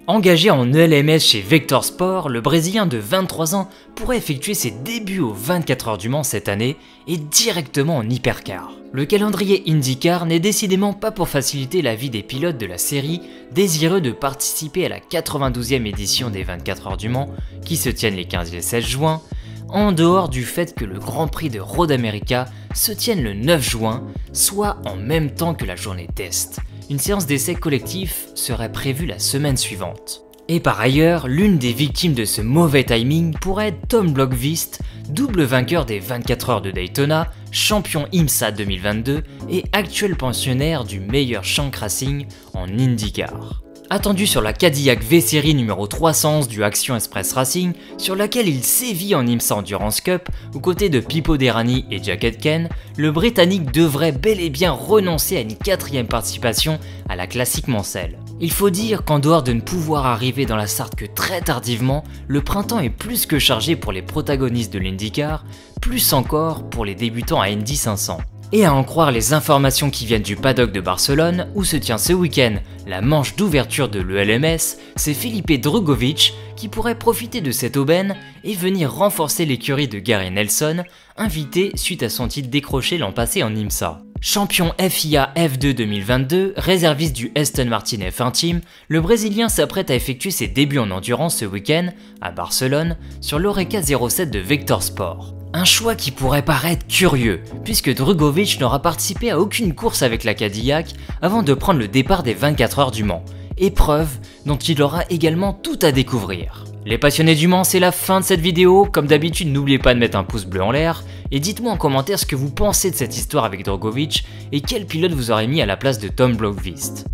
Engagé en ELMS chez Vector Sport, le Brésilien de 23 ans pourrait effectuer ses débuts aux 24 heures du Mans cette année et directement en hypercar. Le calendrier IndyCar n'est décidément pas pour faciliter la vie des pilotes de la série désireux de participer à la 92e édition des 24 heures du Mans qui se tiennent les 15 et 16 juin, en dehors du fait que le Grand Prix de Road America se tienne le 9 juin, soit en même temps que la journée test. Une séance d'essai collectif serait prévue la semaine suivante. Et par ailleurs, l'une des victimes de ce mauvais timing pourrait être Tom Blomqvist, double vainqueur des 24 heures de Daytona, champion IMSA 2022 et actuel pensionnaire du meilleur Shank Racing en IndyCar. Attendu sur la Cadillac V-Series numéro 311 du Action Express Racing, sur laquelle il sévit en IMSA Endurance Cup, aux côtés de Pipo Derani et Jack Aitken, le Britannique devrait bel et bien renoncer à une 4e participation à la classique Mansell. Il faut dire qu'en dehors de ne pouvoir arriver dans la Sarthe que très tardivement, le printemps est plus que chargé pour les protagonistes de l'IndyCar, plus encore pour les débutants à Indy 500. Et à en croire les informations qui viennent du paddock de Barcelone, où se tient ce week-end la manche d'ouverture de l'ELMS, c'est Felipe Drugovich qui pourrait profiter de cette aubaine et venir renforcer l'écurie de Gary Nelson, invité suite à son titre décroché l'an passé en IMSA. Champion FIA F2 2022, réserviste du Aston Martin F1 Team, le Brésilien s'apprête à effectuer ses débuts en endurance ce week-end, à Barcelone, sur l'Oreca 07 de Vector Sport. Un choix qui pourrait paraître curieux, puisque Drugovich n'aura participé à aucune course avec la Cadillac avant de prendre le départ des 24 heures du Mans, épreuve dont il aura également tout à découvrir. Les passionnés du Mans, c'est la fin de cette vidéo. Comme d'habitude, n'oubliez pas de mettre un pouce bleu en l'air et dites-moi en commentaire ce que vous pensez de cette histoire avec Drugovich et quel pilote vous aurez mis à la place de Tom Blomqvist.